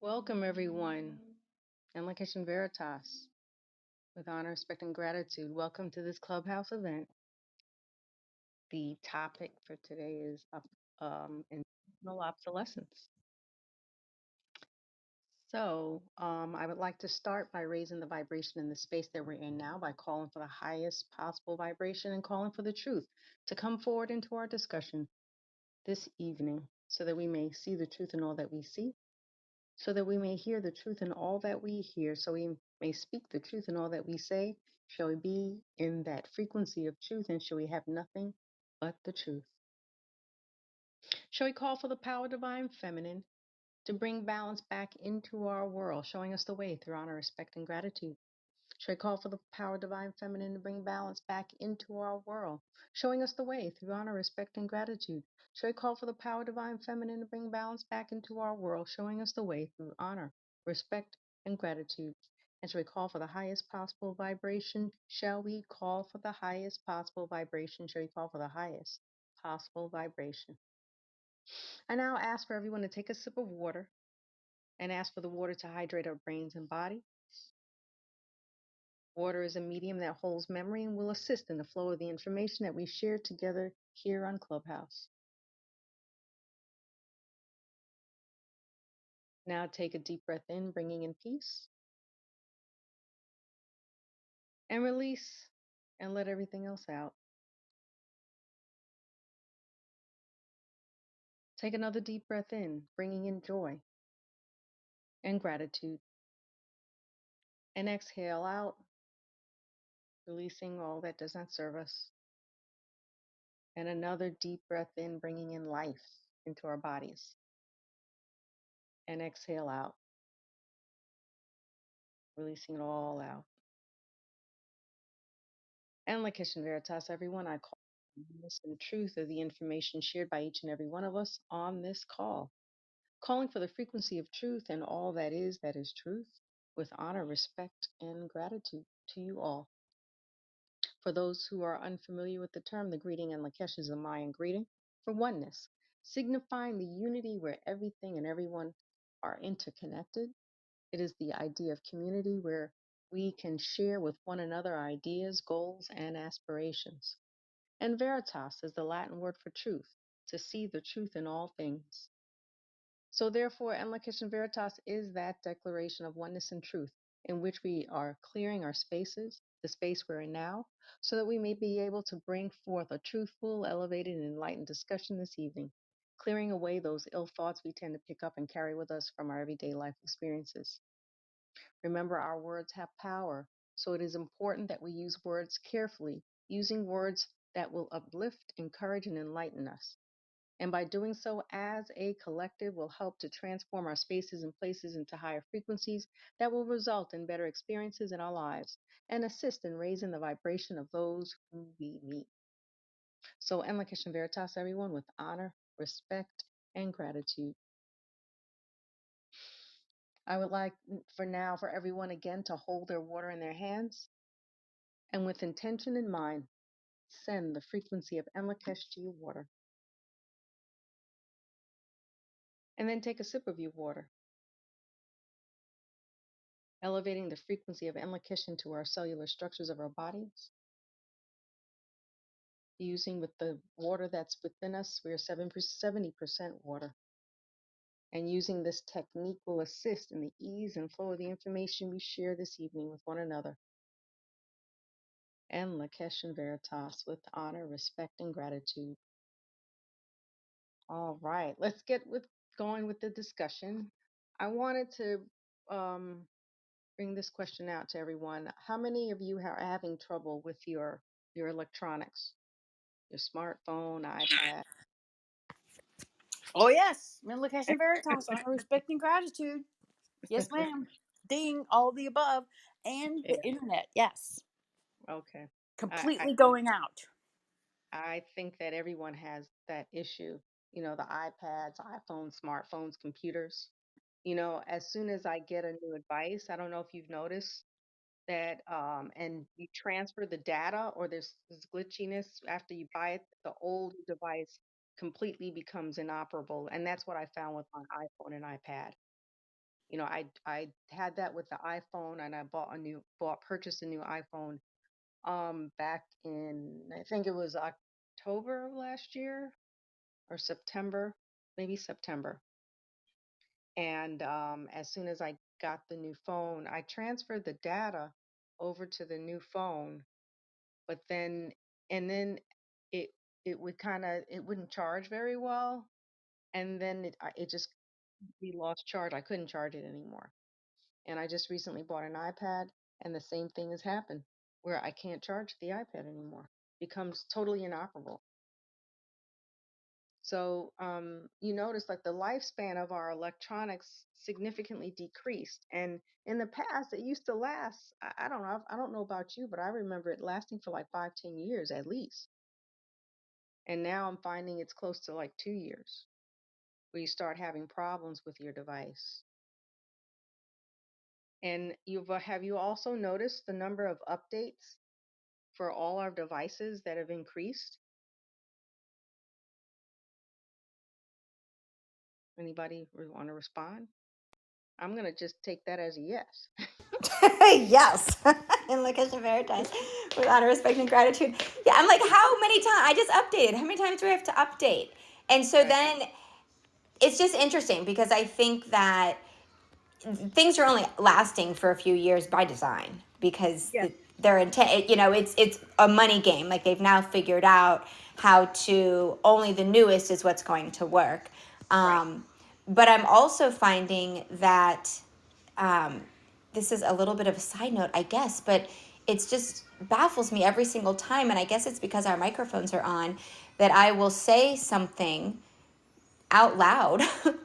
Welcome, everyone, and Location Veritas, with honor, respect, and gratitude. Welcome to this Clubhouse event. The topic for today is intentional obsolescence. I would like to start by raising the vibration in the space that we're in now by calling for the highest possible vibration and calling for the truth to come forward into our discussion this evening so that we may see the truth in all that we see, so that we may hear the truth in all that we hear, so we may speak the truth in all that we say. Shall we be in that frequency of truth, and shall we have nothing but the truth? Shall we call for the power divine feminine to bring balance back into our world, showing us the way through honor, respect, and gratitude? Shall we call for the power divine feminine to bring balance back into our world, showing us the way through honor, respect, and gratitude? Shall we call for the power divine feminine to bring balance back into our world, showing us the way through honor, respect, and gratitude? And shall we call for the highest possible vibration? Shall we call for the highest possible vibration? Shall we call for the highest possible vibration? I now ask for everyone to take a sip of water and ask for the water to hydrate our brains and body. Water is a medium that holds memory and will assist in the flow of the information that we share together here on Clubhouse. Now take a deep breath in, bringing in peace, and release and let everything else out. Take another deep breath in, bringing in joy and gratitude, and exhale out, releasing all that does not serve us. And another deep breath in, bringing in life into our bodies, and exhale out, releasing it all out. And Lakesh Veritas, everyone, I call the oneness and truth of the information shared by each and every one of us on this call, calling for the frequency of truth and all that is truth, with honor, respect, and gratitude to you all. For those who are unfamiliar with the term, the greeting in Lakesh is a Mayan greeting for oneness, signifying the unity where everything and everyone are interconnected. It is the idea of community where we can share with one another ideas, goals, and aspirations. And veritas is the Latin word for truth, to see the truth in all things. So therefore, Enlocation Veritas is that declaration of oneness and truth in which we are clearing our spaces, the space we're in now, so that we may be able to bring forth a truthful, elevated, and enlightened discussion this evening, clearing away those ill thoughts we tend to pick up and carry with us from our everyday life experiences. Remember, our words have power, so it is important that we use words carefully, using words that will uplift, encourage, and enlighten us. And by doing so as a collective will help to transform our spaces and places into higher frequencies that will result in better experiences in our lives and assist in raising the vibration of those who we meet. So, Enlocation Veritas, everyone, with honor, respect, and gratitude. I would like for now for everyone again to hold their water in their hands and with intention in mind, send the frequency of Enlokesh to your water. And then take a sip of your water, elevating the frequency of Enlokesh into our cellular structures of our bodies. Using with the water that's within us, we're 70% water. And using this technique will assist in the ease and flow of the information we share this evening with one another. And Lakesh and Veritas with honor, respect, and gratitude. All right, let's get going with the discussion. I wanted to bring this question out to everyone. How many of you are having trouble with your electronics, your smartphone, iPad? Oh, yes. Medication Veritas, honor, respect, and gratitude. Yes, ma'am. Ding, all the above. And Yeah, the internet, yes. okay. I Completely going out. I think that everyone has that issue. You know, the iPads, iPhones, smartphones, computers. You know, as soon as I get a new device, I don't know if you've noticed that, and you transfer the data or there's this glitchiness after you buy it, the old device completely becomes inoperable. And that's what I found with my iPhone and iPad. I had that with the iPhone, and I purchased a new iPhone back in, I think it was October of last year or September, maybe September. And as soon as I got the new phone, I transferred the data over to the new phone, but then and then it it wouldn't charge very well, and then it just we lost charge. I couldn't charge it anymore. And I just recently bought an iPad, and the same thing has happened where I can't charge the iPad anymore. Becomes totally inoperable. So you notice like the lifespan of our electronics significantly decreased. And in the past, it used to last. I don't know. I don't know about you, but I remember it lasting for like 5, 10 years at least. And now I'm finding it's close to like 2 years where you start having problems with your device. And have you also noticed the number of updates for all our devices that have increased? Anybody want to respond? I'm going to just take that as a yes. Yes. In Lakeisha Veritas, with honor, respect, and gratitude. Yeah, I'm like, how many times? I just updated. How many times do I have to update? And so Right. then it's just interesting because I think that things are only lasting for a few years by design because Yeah. their intent, it's a money game. Like they've now figured out how to only the newest is what's going to work. Right. But I'm also finding that um, this is a little bit of a side note, I guess, but it's just baffles me every single time. And I guess it's because our microphones are on that I will say something out loud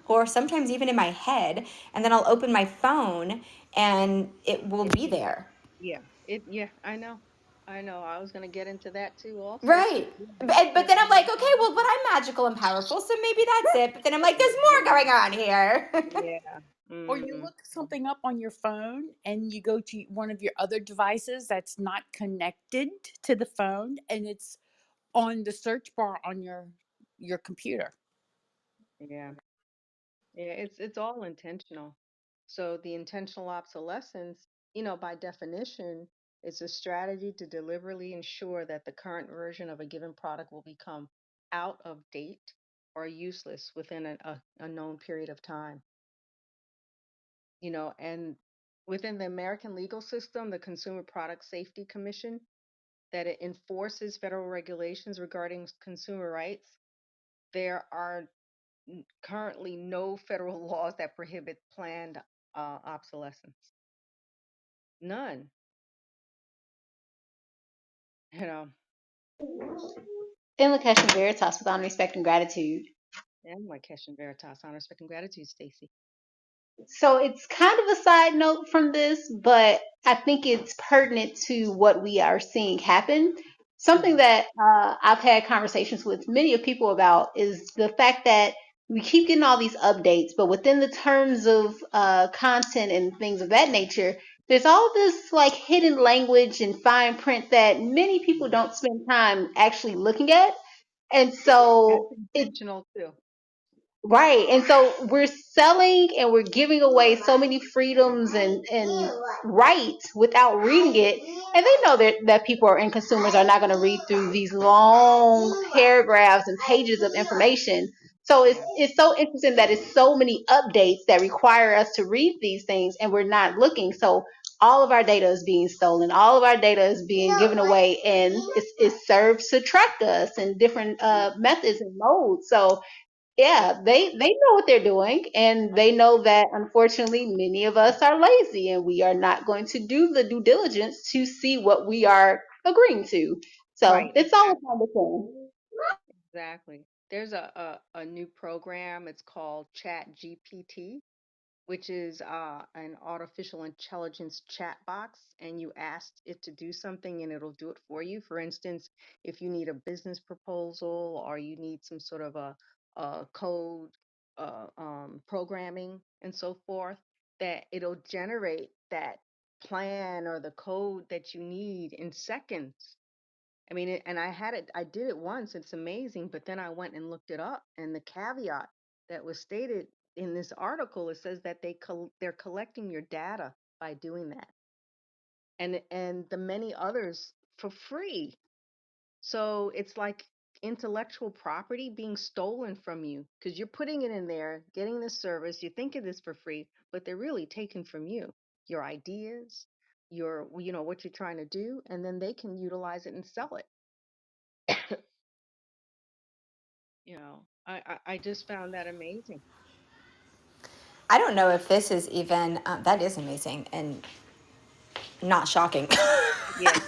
or sometimes even in my head, and then I'll open my phone and it will It be changes. there. Yeah. Yeah, I know. I know. I was going to get into that too also. Right. Yeah. But Yeah. then I'm like, okay, well, but I'm magical and powerful, so maybe that's it. But then I'm like, there's more going on here. Yeah. Or you Mm-hmm. look something up on your phone and you go to one of your other devices that's not connected to the phone and it's on the search bar on your computer. Yeah. Yeah, it's all intentional. So the intentional obsolescence, by definition, is a strategy to deliberately ensure that the current version of a given product will become out of date or useless within a known period of time. And within the American legal system, the Consumer Product Safety Commission, that it enforces federal regulations regarding consumer rights. There are currently no federal laws that prohibit planned obsolescence. None. You know, In Lakesh Veritas with honor, respect, and gratitude. and like Keshan Veritas, honor, respect, and gratitude, Stacy. So it's kind of a side note from this, but I think it's pertinent to what we are seeing happen. Something Hmm. that I've had conversations with many of people about is the fact that we keep getting all these updates, but within the terms of content and things of that nature, there's all this like hidden language and fine print that many people don't spend time actually looking at. And That's so it intentional too. right. And so we're selling and we're giving away so many freedoms and rights without reading it. And they know that people are and consumers are not going to read through these long paragraphs and pages of information. So Yeah. it's so interesting that it's so many updates that require us to read these things and we're not looking. So all of our data is being stolen. All of our data is being given away and it serves to track us in different methods and modes. So Yeah. yeah, they know what they're doing, and they know that unfortunately many of us are lazy, and we are not going to do the due diligence to see what we are agreeing to. So Right. it's all a Exactly. kind of thing. Exactly. There's a new program. It's called Chat GPT, which is an artificial intelligence chat box, and you ask it to do something and it'll do it for you. For instance, if you need a business proposal or you need some sort of a code, programming, and so forth, that it'll generate that plan or the code that you need in seconds. I mean, and I did it once. It's amazing. But then I went and looked it up, and the caveat that was stated in this article, it says that they're collecting your data by doing that, and the many others for free. So it's like intellectual property being stolen from you because you're putting it in there, getting this service, you think it is for free, but they're really taking from you your ideas, your, what you're trying to do, and then they can utilize it and sell it. I just found that amazing. I don't know if this is even, that is amazing and not shocking Yeah.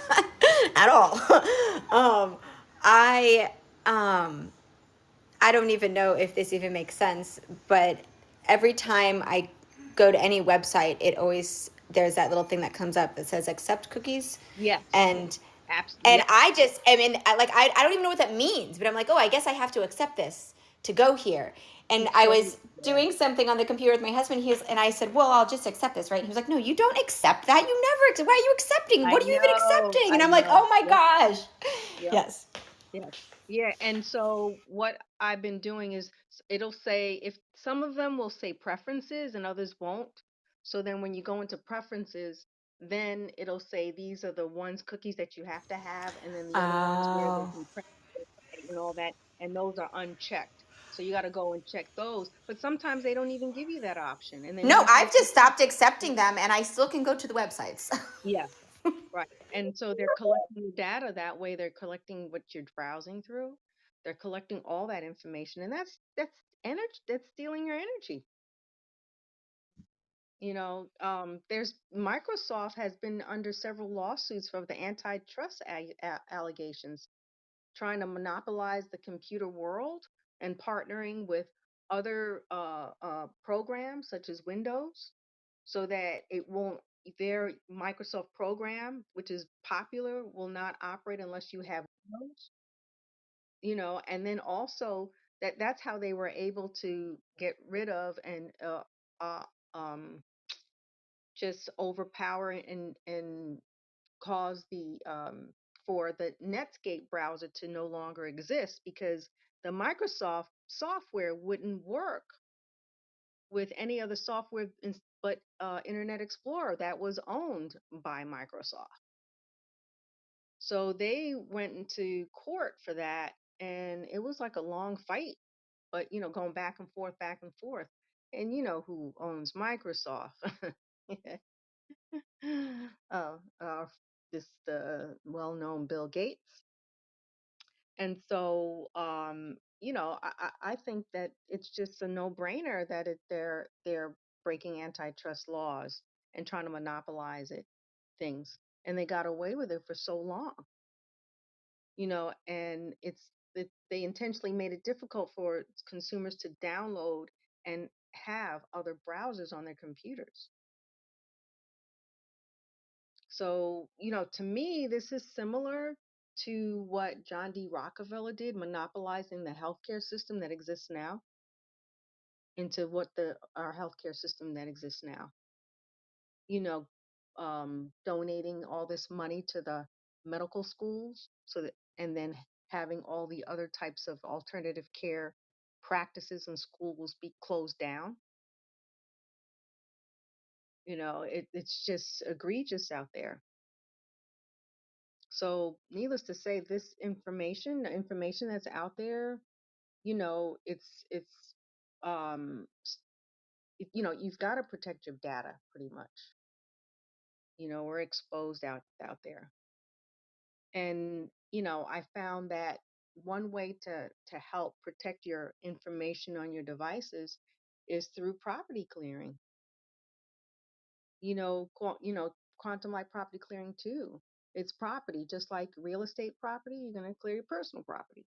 at all. um, I, um, I don't even know if this even makes sense, but every time I go to any website, it always, there's that little thing that comes up that says accept cookies. Yes. And Absolutely. and Yeah. I just, I mean, I don't even know what that means, but I'm like, oh, I guess I have to accept this to go here. And I So, was yeah. doing something on the computer with my husband. And I said, well, I'll just accept this, right? And he was like, no, you don't accept that. You never, why are you accepting? I What are you even know. accepting? I And I'm like, know. oh my Yep. gosh. Yep. Yes. Yes. Yeah. And so what I've been doing is it'll say, if some of them will say preferences and others won't. So then when you go into preferences, then it'll say these are the ones cookies that you have to have, and then the other ones where they Oh. can press and all that, and those are unchecked. So you got to go and check those. But sometimes they don't even give you that option, and then No, you I've just stopped accepting them and I still can go to the websites. yeah. Right. And so they're collecting data that way. They're collecting what you're browsing through. They're collecting all that information, and that's energy. That's stealing your energy. There's Microsoft has been under several lawsuits for the antitrust allegations, trying to monopolize the computer world and partnering with other programs such as Windows, so that it won't their Microsoft program, which is popular, will not operate unless you have Windows. And then also that's how they were able to get rid of and uh, um, just overpower and cause the for the Netscape browser to no longer exist, because the Microsoft software wouldn't work with any other software but Internet Explorer that was owned by Microsoft. So they went into court for that, and it was like a long fight, but going back and forth. And you know who owns Microsoft? uh, uh, this the well-known Bill Gates. And so, I think that it's just a no-brainer that they're breaking antitrust laws and trying to monopolize things, and they got away with it for so long. And they intentionally made it difficult for consumers to download and have other browsers on their computers. So, to me, this is similar to what John D. Rockefeller did, monopolizing the healthcare system that exists now into what our healthcare system that exists now. You know, donating all this money to the medical schools, and then having all the other types of alternative care practices and schools be closed down. It's just egregious out there. So, needless to say, this information, the information that's out there, it's you've got to protect your data pretty much. We're exposed out there. And, I found that one way to help protect your information on your devices is through property clearing. Quantum light property clearing too. It's property, just like real estate property. You're going to clear your personal property.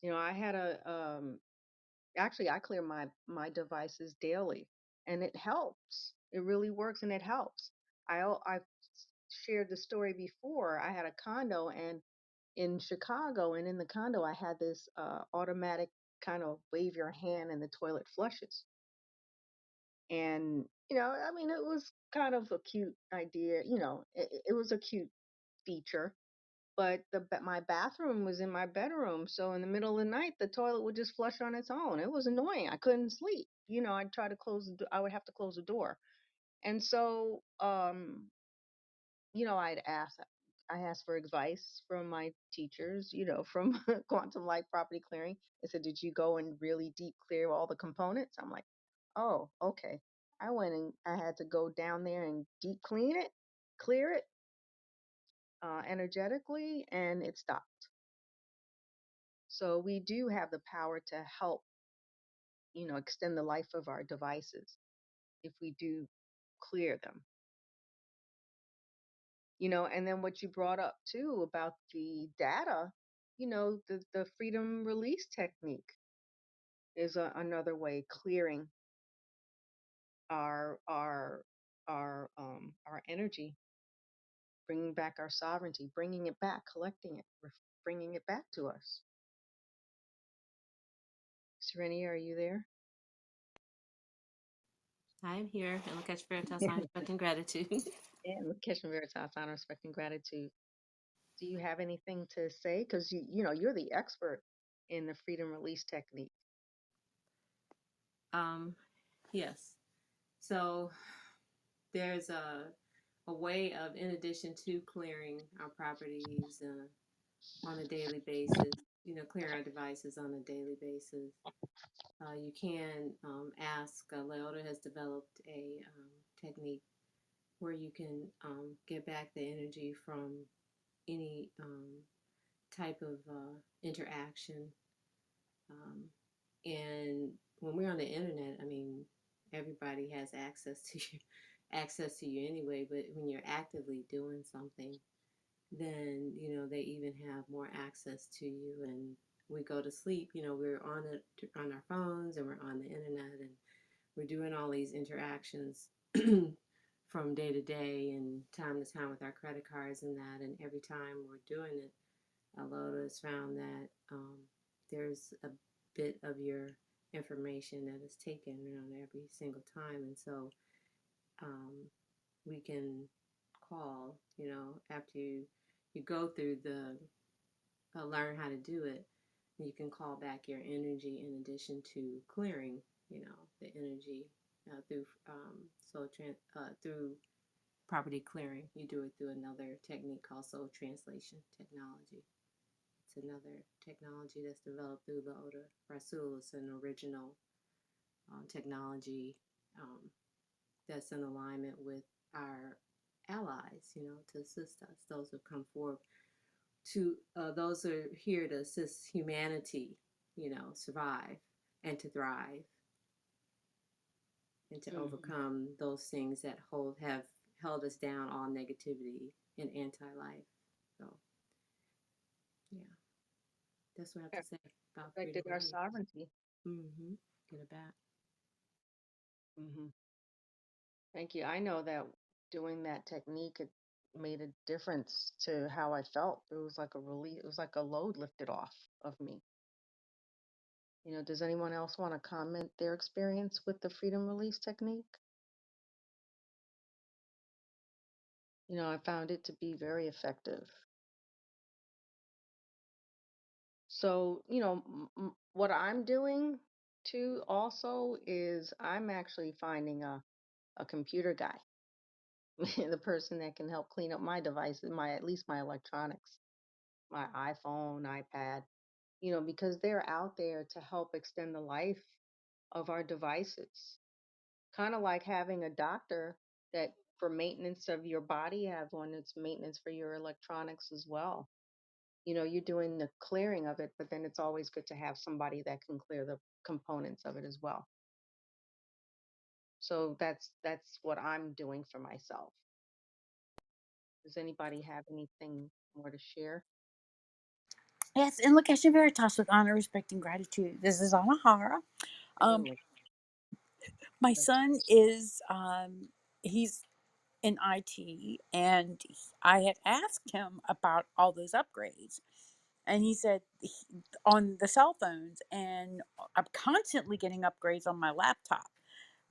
I had actually I clear my devices daily, and it helps. It really works, and it helps. I've shared the story before. I had a condo and in Chicago, and in the condo I had this automatic kind of wave your hand and the toilet flushes. And I mean, it was kind of a cute idea. It was a cute feature. but my bathroom was in my bedroom, so in the middle of the night the toilet would just flush on its own. It was annoying. I couldn't sleep. I'd try to I would have to close the door. And so I'd ask I asked for advice from my teachers, from Quantum Light Property Clearing. They said, "Did you go and really deep clear all the components?" I'm like, "Oh, okay." I went and I had to go down there and deep clean it, clear it energetically, and it stopped. So we do have the power to help, extend the life of our devices if we do clear them. And then what you brought up too about the data, the freedom release technique is another way clearing our our our energy, bringing back our sovereignty, bringing it back, collecting it, bringing it back to us. Serenia, are you there? I'm here. And look at Veritas on respect and gratitude. And Kitchen Veritas, honor, respect, and gratitude. Do you have anything to say? Because you're the expert in the freedom release technique. Yes. So there's a way of, in addition to clearing our properties on a daily basis, clearing our devices on a daily basis. You can ask, Leota has developed a technique where you can get back the energy from any type of interaction. Um, and when we're on the internet, I mean, everybody has access to you anyway. But when you're actively doing something, then they even have more access to you. And we go to sleep. We're on our phones and we're on the internet and we're doing all these interactions from day to day and time to time with our credit cards and that. And every time we're doing it, Loda has found that there's a bit of your information that is taken every single time. And so we can call, after you go through the learn how to do it, you can call back your energy in addition to clearing, the energy through through property clearing. You do it through another technique called soul translation technology. It's another technology that's developed through the Oda Rasul. It's an original technology that's in alignment with our allies, to assist us. Those who come forward to, those are here to assist humanity, survive and to thrive and to Mm-hmm. overcome those things that have held us down, all negativity and anti-life. So, yeah, that's what I have to say about freedom Affected our release. sovereignty. Mm-hmm. Get it back. Mm-hmm. Thank you. I know that doing that technique, it made a difference to how I felt. It was like a relief. It was like a load lifted off of me. Does anyone else want to comment their experience with the freedom release technique? I found it to be very effective. So, what I'm doing too also is I'm actually finding a computer guy, the person that can help clean up my devices, at least my electronics, my iPhone, iPad, because they're out there to help extend the life of our devices. Kind of like having a doctor that for maintenance of your body, have one that's maintenance for your electronics as well. You're doing the clearing of it, but then it's always good to have somebody that can clear the components of it as well. So that's what I'm doing for myself. Does anybody have anything more to share? Yes, in Location Veritas with honor, respect, and gratitude. This is Anahara. Um, Really? my son is he's in IT, and I had asked him about all those upgrades, and he said on the cell phones, and I'm constantly getting upgrades on my laptop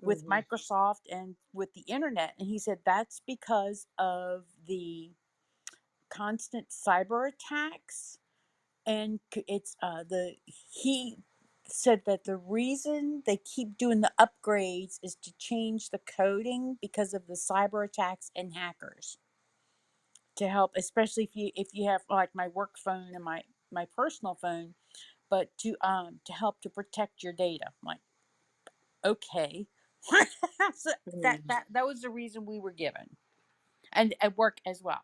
with Mm-hmm. Microsoft and with the internet, and he said that's because of the constant cyber attacks, and it's the he said that the reason they keep doing the upgrades is to change the coding because of the cyber attacks and hackers, to help, especially if you have like my work phone and my personal phone, but to help to protect your data. I'm like, okay. So Mm. that was the reason we were given, and at work as well.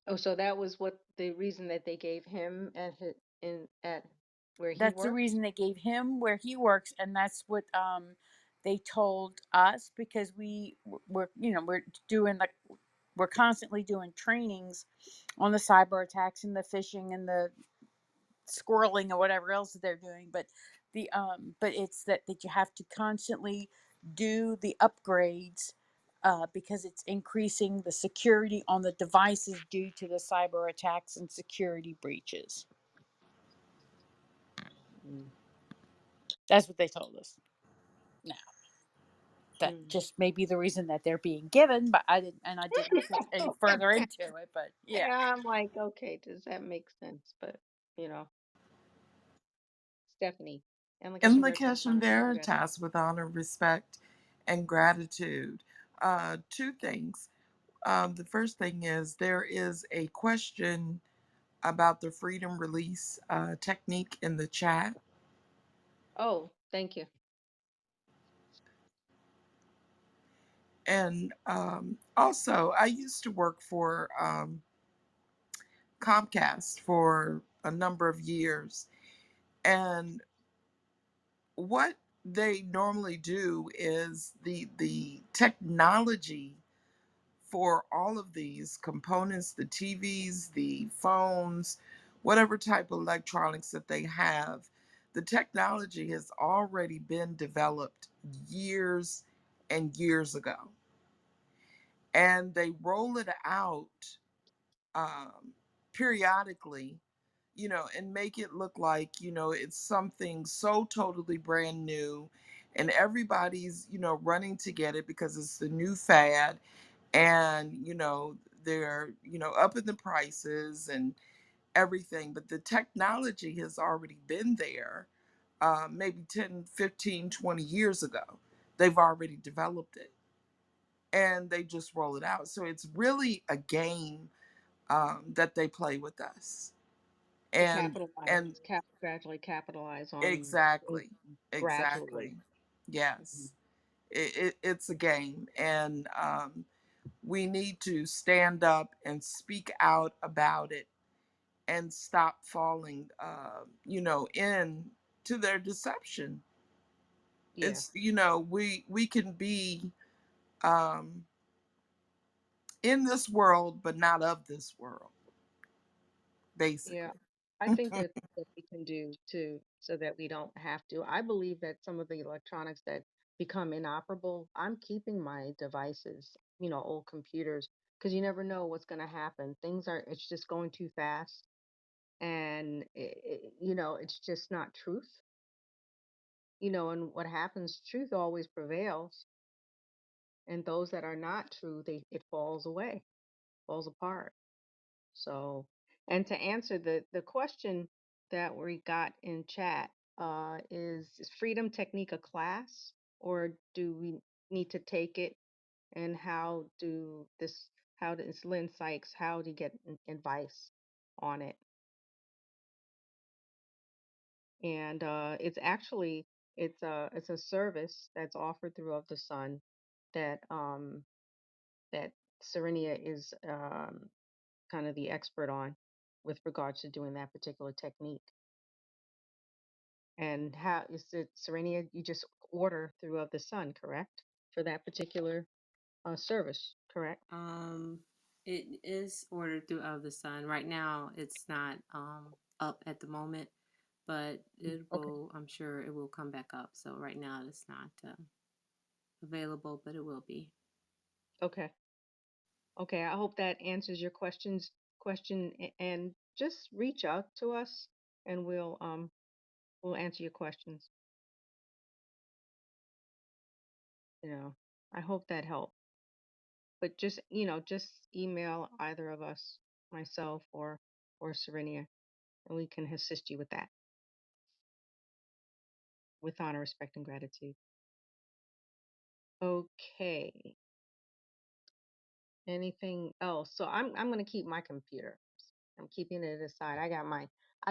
Oh, so that was what the reason that they gave him at his, in at where he That's the works? reason they gave him where he works, and that's what they told us, because we're we're doing like we're constantly doing trainings on the cyber attacks and the phishing and the squirreling or whatever else that they're doing. But but it's that you have to constantly do the upgrades, because it's increasing the security on the devices due to the cyber attacks and security breaches. Mm. That's what they told us. Now, that Mm. just may be the reason that they're being given, but I didn't look any further into it. But yeah. Yeah, I'm like, okay, does that make sense? But you know, Stephanie, and In Lakeisha Veritas, Lakesh I'm and listening to that. Veritas, with honor, respect, and gratitude. Two things. The first thing is there is a question about the freedom release technique in the chat. Oh, thank you. And also, I used to work for Comcast for a number of years. And what they normally do is the technology for all of these components, the TVs, the phones, whatever type of electronics that they have, the technology has already been developed years and years ago. And they roll it out um, periodically, and make it look like, it's something so totally brand new, and everybody's, running to get it because it's the new fad, and, they're, upping the prices and everything. But the technology has already been there, maybe 10, 15, 20 years ago. They've already developed it and they just roll it out. So it's really a game that they play with us. To and capitalize, and gradually capitalize on exactly, gradually. exactly, yes, it's a game. And we need to stand up and speak out about it and stop falling in to their deception. Yeah, It's, we can be um in this world but not of this world, yeah. basically. I think that what we can do to so that we don't have to. I believe that some of the electronics that become inoperable, I'm keeping my devices, old computers, because you never know what's going to happen. It's just going too fast, and it's just not truth. And what happens, truth always prevails, and those that are not true, it falls away, falls apart. So, and to answer the question that we got in chat, is Freedom Technique a class, or do we need to take it? And how does Lynn Sykes, how do you get advice on it? And it's a service that's offered through Of the Sun that that Serenia is kind of the expert on with regards to doing that particular technique. And how is it, Serenia? You just order through Of the Sun, correct? For that particular service, correct? Um, it is ordered through Of the Sun. Right now, it's not up at the moment, but it Okay, will. I'm sure it will come back up. So right now, it's not available, but it will be. okay, okay. I hope that answers your and just reach out to us, and we'll answer your questions. I hope that helped. But just email either of us. myself or Serenia, and we can assist you with that with honor, respect, and gratitude. Okay. Anything else? So I'm gonna keep my computer. I'm keeping it aside. I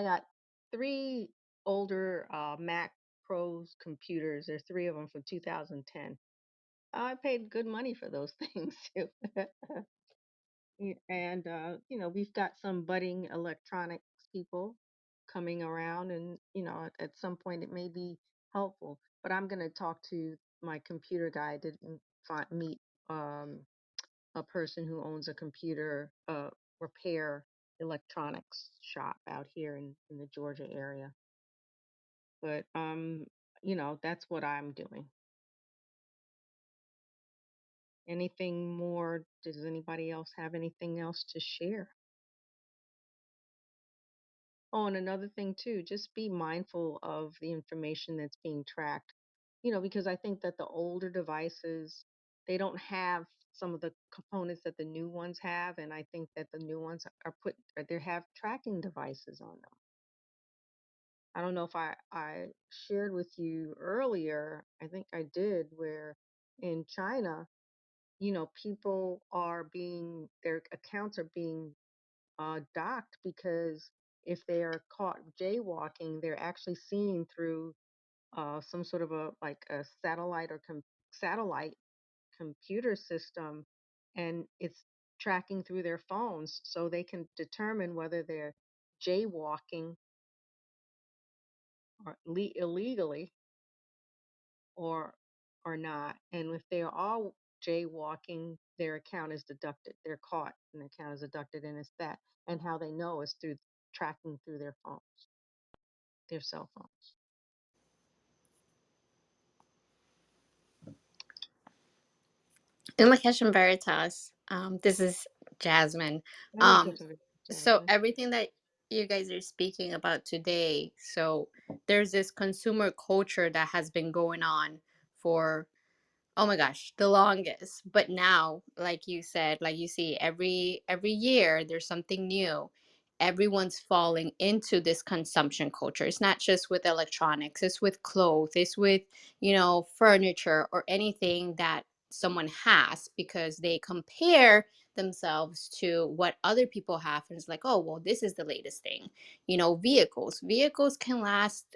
got three older Mac Pros computers. There's three of them from 2010. I paid good money for those things too. And we've got some budding electronics people coming around, and at some point it may be helpful. But I'm gonna talk to my computer guy. I didn't meet um, a person who owns a computer repair electronics shop out here in the Georgia area. But that's what I'm doing. Anything more? Does anybody else have anything else to share? Oh, and another thing too, just be mindful of the information that's being tracked. Because I think that the older devices, they don't have some of the components that the new ones have, and I think that the new ones they have tracking devices on them. I don't know if I shared with you earlier, I think I did, where in China, people their accounts are being docked because if they are caught jaywalking, they're actually seen through some sort of a satellite computer system, and it's tracking through their phones, so they can determine whether they're jaywalking or illegally or not. And if they are all jaywalking, their account is deducted. They're caught and the account is deducted, and it's that. And how they know is through tracking through their phones, their cell phones. In Lakesh Veritas, this is Jasmine. Let me Um, catch up, so Jasmine. everything that you guys are speaking about today, so there's this consumer culture that has been going on for, oh my gosh, the longest. But now, like you said, like you see every year there's something new. Everyone's falling into this consumption culture. It's not just with electronics, it's with clothes, it's with, furniture or anything that someone has, because they compare themselves to what other people have, and it's like, oh well, this is the latest thing. Vehicles can last,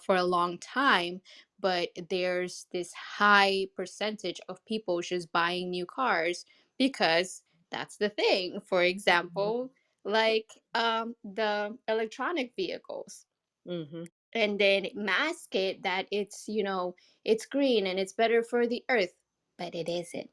for a long time, but there's this high percentage of people just buying new cars because that's the thing. For example, like the electronic vehicles, Mm-hmm. and then mask it that it's green and it's better for the earth, but it isn't.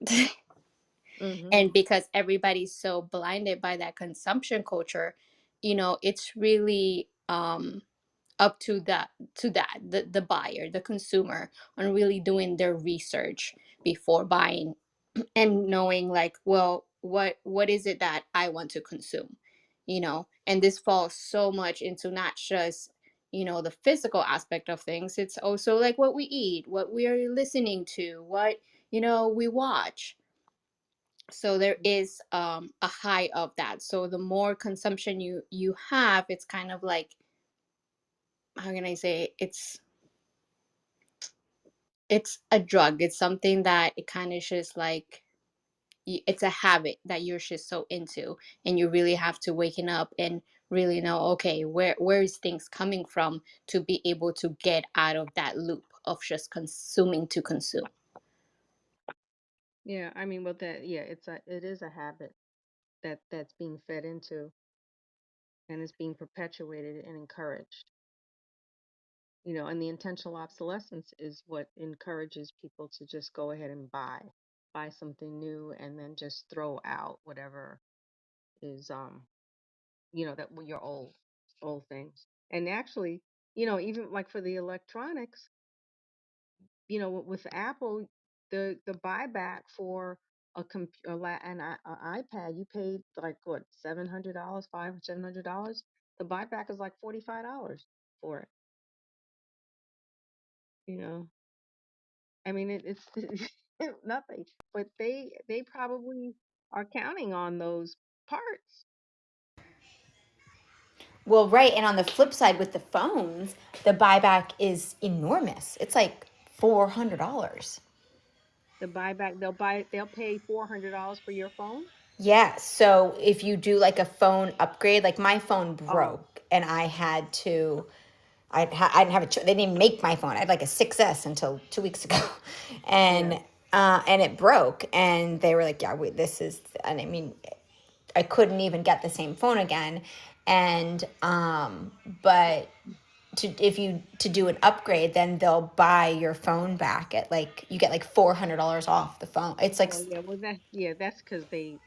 Mm-hmm. And because everybody's so blinded by that consumption culture, it's really up to the buyer, the consumer, on really doing their research before buying, and knowing, like, well, what is it that I want to consume. And this falls so much into not just the physical aspect of things. It's also like what we eat, what we are listening to, what we watch. So there is a high of that. So the more consumption you have, it's kind of like, how can I say, it's a drug. It's something that it kind of just like, it's a habit that you're just so into, and you really have to waken up and really know, okay, where is things coming from, to be able to get out of that loop of just consuming to consume. Yeah, I mean, well, it is a habit that's being fed into, and it's being perpetuated and encouraged. And the intentional obsolescence is what encourages people to just go ahead and buy something new, and then just throw out whatever is that were your old things. And actually, even like for the electronics, with Apple, the buyback for an iPad, you paid like what, $700, $700. The buyback is like $45 for it. You know, I mean, it's nothing, but they probably are counting on those parts. Well, right. And on the flip side with the phones, the buyback is enormous. It's like $400. The buyback, they'll pay $400 for your phone. Yeah. So if you do like a phone upgrade, like my phone Oh, broke and I had to, I didn't have a, they didn't even make my phone. I had like a 6S until 2 weeks ago. yeah. And it broke and they were like, yeah, this is, and I mean, I couldn't even get the same phone again. And, but if you to do an upgrade, then they'll buy your phone back at like you get like $400 off the phone. It's like Oh, yeah. Well, that's because the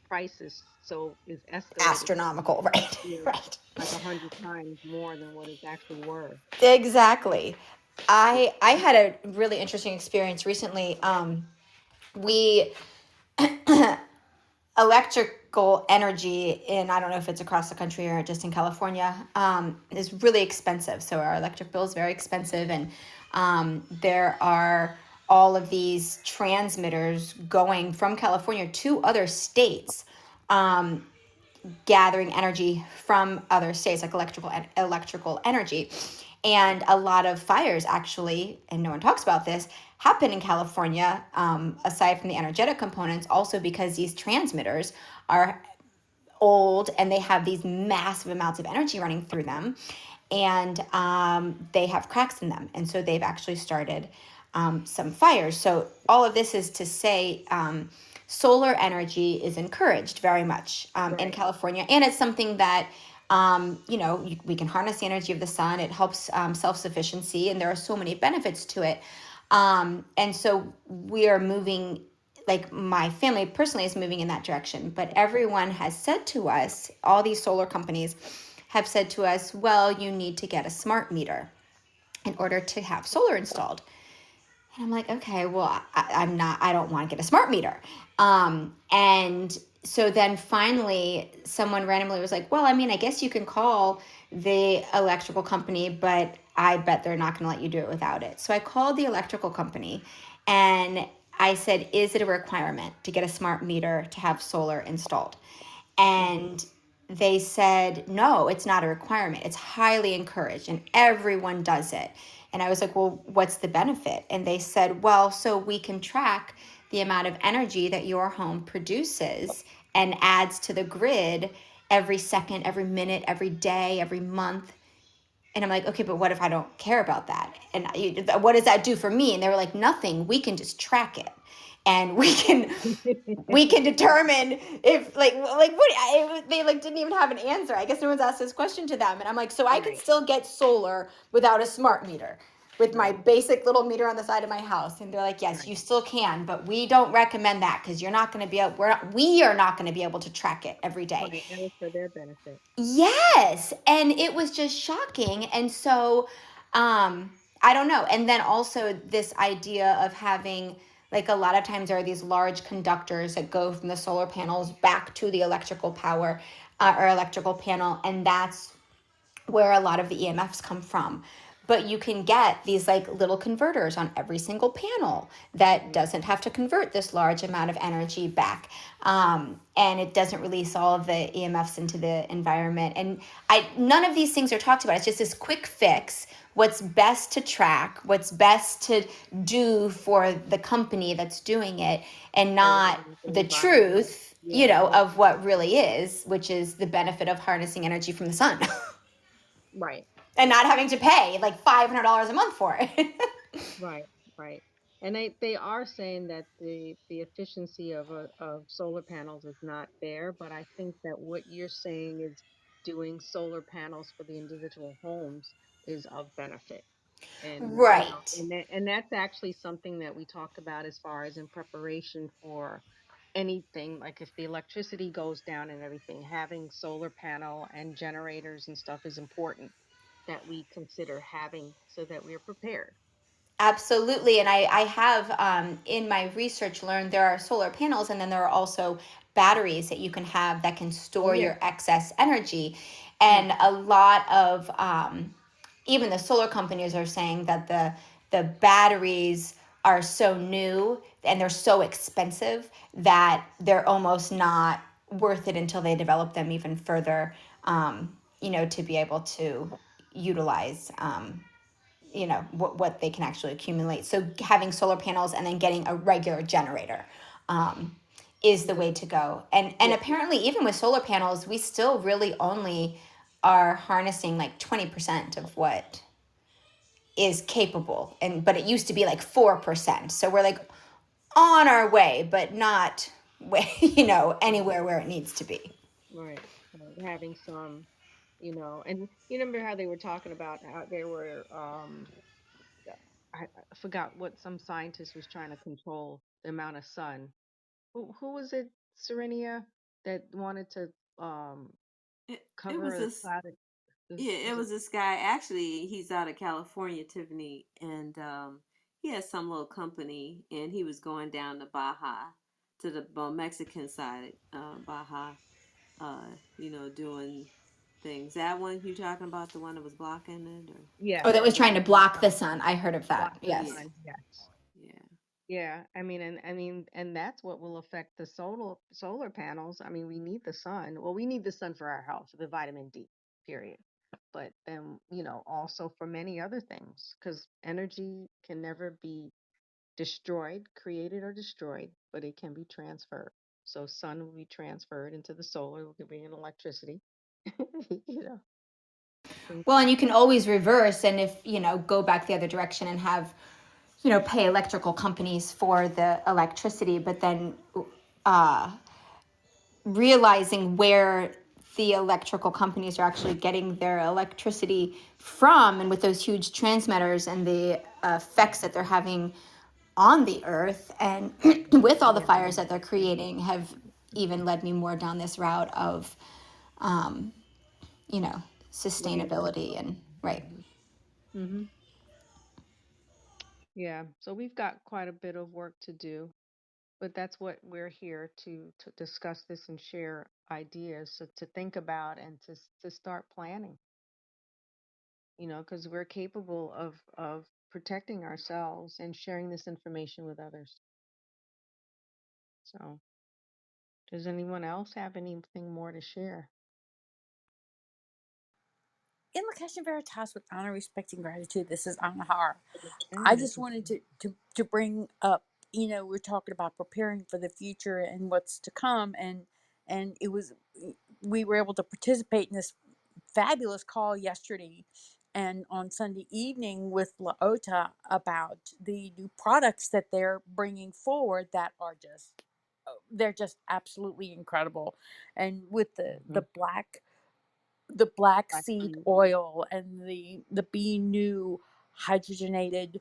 price is escalated. astronomical, right? Yeah, Right. like 100 times more than what it's actually worth. Exactly. I had a really interesting experience recently. We electrical energy in, I don't know if it's across the country or just in California, is really expensive. So our electric bill is very expensive, and there are all of these transmitters going from California to other states, gathering energy from other states, like electrical energy. And a lot of fires actually, and no one talks about this, happen in California, aside from the energetic components, also because these transmitters are old and they have these massive amounts of energy running through them, and they have cracks in them, and so they've actually started some fires. So all of this is to say, solar energy is encouraged very much in Right. California, and it's something that we can harness the energy of the sun. It helps self-sufficiency, and there are so many benefits to it. And so we are moving, like my family personally is moving in that direction, but everyone has said to us, all these solar companies have said to us, well, you need to get a smart meter in order to have solar installed. And I'm like, okay, well, I don't want to get a smart meter. And so then finally, someone randomly was like, well, I mean, I guess you can call the electrical company, but I bet they're not going to let you do it without it. So I called the electrical company and I said, is it a requirement to get a smart meter to have solar installed? Hmm. And they said, no, it's not a requirement. It's highly encouraged and everyone does it. And I was like, well, what's the benefit? And they said, well, so we can track the amount of energy that your home produces and adds to the grid every second, every minute, every day, every month. And I'm like, okay, but what if I don't care about that? And what does that do for me? And they were like, nothing. We can just track it, and we can determine if like what they like didn't even have an answer. I guess no one's asked this question to them, and I'm like, so I could Right. still get solar without a smart meter with my Right. basic little meter on the side of my house, and they're like, yes, Right. you still can, but we don't recommend that because you're not going to be able, we are not going to be able to track it every day. Right. That was for their benefit. Yes, and it was just shocking. And so I don't know. And then also this idea of having, like, a lot of times there are these large conductors that go from the solar panels back to the electrical power, or electrical panel, and that's where a lot of the EMFs come from. But you can get these like little converters on every single panel that Mhm. doesn't have to convert this large amount of energy back. And it doesn't release all of the EMFs into the environment. And none of these things are talked about. It's just this quick fix. What's best to track, what's best to do for the company that's doing it, and So that not the everything bypass. truth, Yeah. of what really is, which is the benefit of harnessing energy from the sun. Right. And not having to pay like $500 a month for it. Right. Right. And they are saying that the efficiency of solar panels is not there, but I think that what you're saying is doing solar panels for the individual homes is of benefit. And Right. and that's actually something that we talk about as far as in preparation for anything, like if the electricity goes down and everything, having solar panel and generators and stuff is important that we consider having so that we're prepared. Absolutely. And I have, in my research, learned there are solar panels and then there are also batteries that you can have that can Oh store yeah. your excess energy. Yeah. And a lot of, even the solar companies are saying that the batteries are so new and they're so expensive that they're almost not worth it until they develop them even further. to be able to utilize, what they can actually accumulate. So having solar panels and then getting a regular generator is the way to go. And Yeah. apparently, even with solar panels, we still really only are harnessing like 20% of what is capable. But it used to be like 4%. So we're like on our way, but not way, anywhere where it needs to be. Right. Having some, and you remember how they were talking about how they were, I forgot what some scientist was trying to control the amount of sun. Who was it, Serenia, that wanted to It was cover the this. cloud? Yeah, it Was it? was this guy. Actually, he's out of California, Tiffany, and he has some little company, and he was going down to Baja, to the Mexican side, Baja, doing things. That one you talking about, the one that was blocking it, or Oh, Yes, that was trying to blocking the block the sun. sun. I heard of that. Block the Yes. yeah, sun. Yes. yeah, Yeah, and that's what will affect the solar panels. I mean, we need the sun. Well, we need the sun for our health, the vitamin D, period. But then, also for many other things, because energy can never be destroyed, created or destroyed, but it can be transferred. So sun will be transferred into the solar, it will be in electricity. You know, things Well, like and you can always reverse and if, go back the other direction and have, pay electrical companies for the electricity, but then uh, realizing where the electrical companies are actually getting their electricity from, and with those huge transmitters and the effects that they're having on the earth, and with all the yeah, fires that they're creating, have even led me more down this route of, um, you know, sustainability renewable. and right. Hmm. Yeah, so we've got quite a bit of work to do. But that's what we're here to discuss this and share ideas, so to think about and to start planning, because we're capable of protecting ourselves and sharing this information with others. So, does anyone else have anything more to share? In Lakesh Veritas with honor, respect, and gratitude, this is Anahar. I And this just is wanted to bring up, we're talking about preparing for the future and what's to come, and it was, we were able to participate in this fabulous call yesterday and on Sunday evening with Laota about the new products that they're bringing forward that are just, they're just absolutely incredible. And with mhm, the black Black seed seed. oil and the BeNew hydrogenated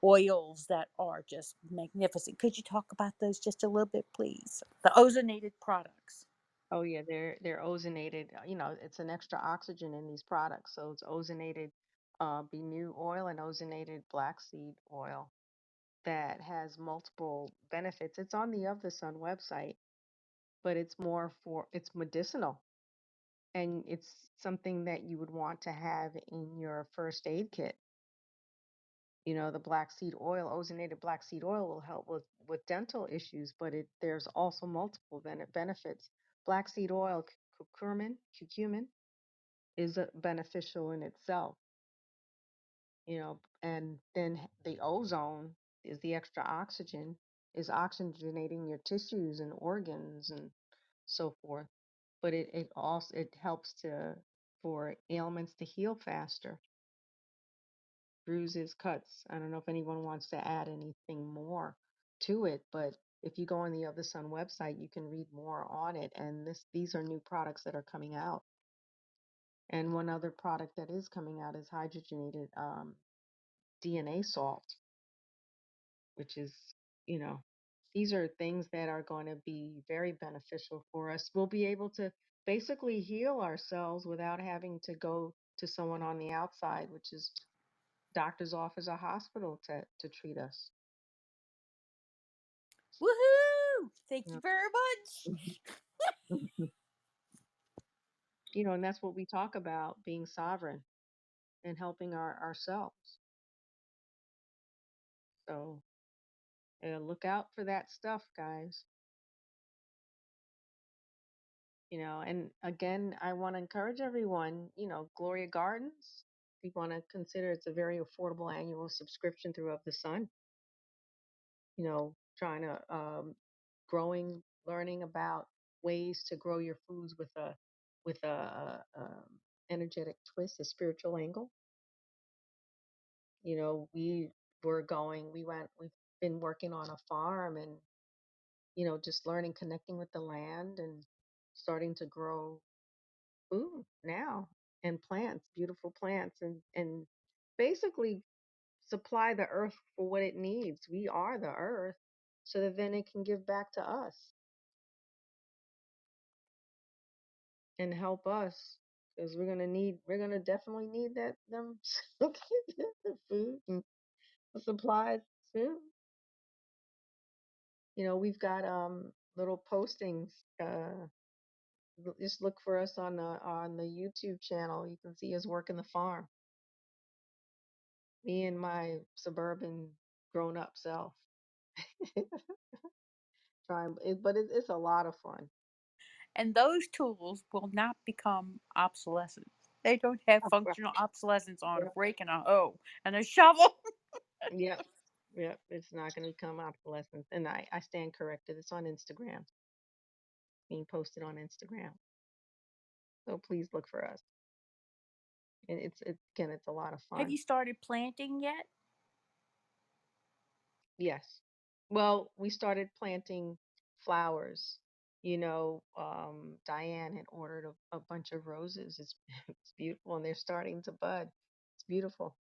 oils that are just magnificent. Could you talk about those just a little bit, please? The ozonated products. Oh yeah, they're ozonated. It's an extra oxygen in these products, so it's ozonated BeNew oil and ozonated black seed oil that has multiple benefits. It's on the Of the Sun website, but it's medicinal, and it's something that you would want to have in your first aid kit. The black seed oil, ozonated black seed oil, will help with dental issues, but there's also multiple benefits. Black seed oil, curcumin is beneficial in itself, and then the ozone is the extra oxygen, is oxygenating your tissues and organs and so forth. But it helps for ailments to heal faster, bruises, cuts. I don't know if anyone wants to add anything more to it, but if you go on the Other Sun website, you can read more on it. And these are new products that are coming out. And one other product that is coming out is hydrogenated DNA salt, which is, you know, these are things that are going to be very beneficial for us. We'll be able to basically heal ourselves without having to go to someone on the outside, which is doctor's office or hospital to treat us. Woohoo! Thank You you very much. know, and that's what we talk about, being sovereign and helping ourselves. So look out for that stuff, guys. And again, I want to encourage everyone, Gloria Gardens, if you want to consider, it's a very affordable annual subscription through Of the Sun, trying to learning about ways to grow your foods with a energetic twist, a spiritual angle. We've been working on a farm and, just learning, connecting with the land and starting to grow food now and plants, beautiful plants, and basically supply the earth for what it needs. We are the earth, so that then it can give back to us and help us, because we're gonna definitely need them the food and the supplies soon. We've got little postings. Just look for us on the YouTube channel. You can see us working the farm. Me and my suburban grown up self. But it's a lot of fun. And those tools will not become obsolescent. They don't have Right. functional obsolescence on a Yep. rake and a hoe and a shovel. Yep. Yep. It's not going to become obsolescent. And I stand corrected. It's on Instagram, being posted on Instagram. So please look for us. And again, it's a lot of Have fun. you started planting yet? Yes. Well, we started planting flowers. Diane had ordered a bunch of roses. It's beautiful, and they're starting to bud. It's beautiful.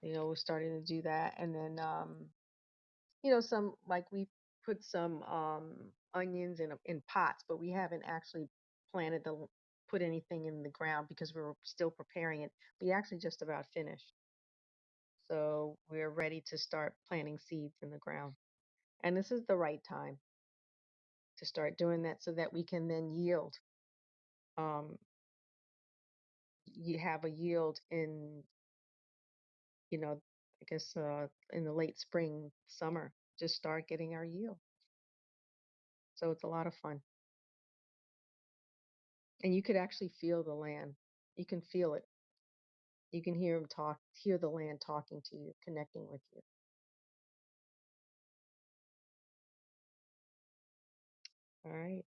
We're starting to do that, and then some, like, we put some onions in pots, but we haven't actually planted the put anything in the ground because we were still preparing it. We actually just about finished, so we're ready to start planting seeds in the ground. And this is the right time to start doing that, so that we can then yield. Um, you have a yield in, I guess, in the late spring, summer. Just start getting our yield. So it's a lot of fun. And you could actually feel the land. You can feel it. You can hear the land talking to you, connecting with you. All right.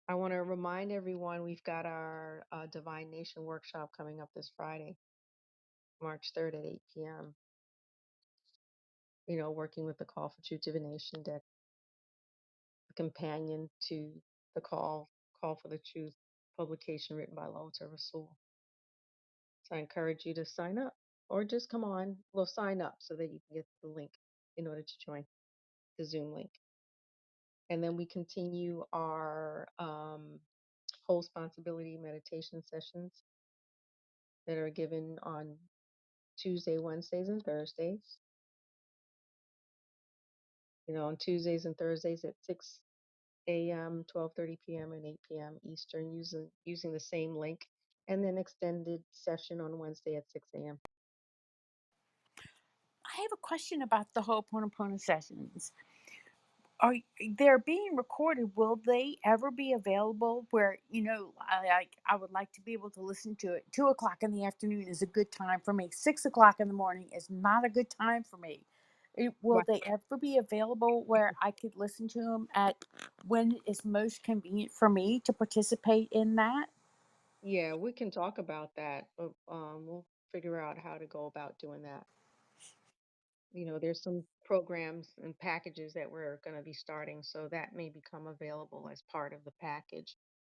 I want to remind everyone we've got our Divine Nation workshop coming up this Friday, March 3rd at 8 p.m. Working with the Call for True Divination deck, the companion to the Call for the Truth publication written by Lotus Rasul. So I encourage you to sign up, or just come on. Well, sign up so that you can get the link in order to join the Zoom link. And then we continue our whole responsibility meditation sessions that are given on Tuesday, Wednesdays, and Thursdays. On Tuesdays and Thursdays at 6 a.m., 12:30 p.m., and 8 p.m. Eastern, using the same link, and then extended session on Wednesday at 6 a.m. I have a question about the Ho'oponopono sessions. Are they're being recorded? Will they ever be available? Where I would like to be able to listen to it. 2 o'clock in the afternoon is a good time for me. 6 o'clock in the morning is not a good time for me. Will Right. they ever be available where I could listen to them at when is most convenient for me to participate in that? Yeah, we can talk about that, but we'll figure out how to go about doing that. There's some programs and packages that we're going to be starting, so that may become available as part of the package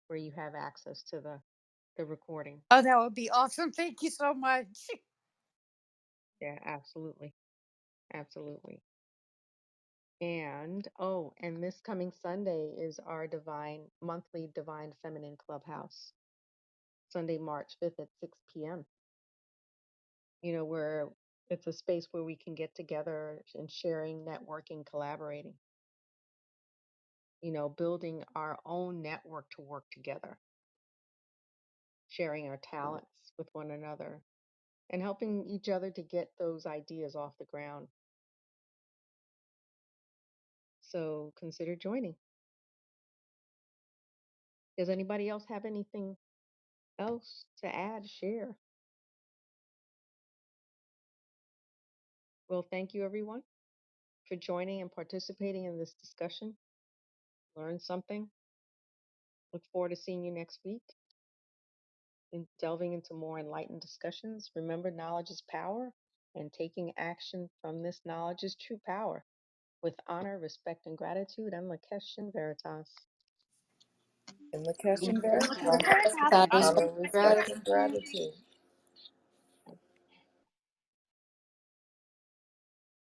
where you have access to the recording. Oh, that would be awesome. Thank you so much. Yeah, absolutely. Absolutely. And this coming Sunday is our monthly Divine Feminine Clubhouse, Sunday, March 5th at 6 p.m. Where it's a space where we can get together and sharing, networking, collaborating, building our own network to work together, sharing our talents with one another, and helping each other to get those ideas off the ground. So consider joining. Does anybody else have anything else to add, share? Well, thank you everyone for joining and participating in this discussion. Learn something. Look forward to seeing you next week and delving into more enlightened discussions. Remember, knowledge is power, and taking action from this knowledge is true power. With honor, respect, and gratitude, I'm Lakesh in Veritas. In the Keshin Thank you. Veritas, Veritas. That is honor, respect, and gratitude.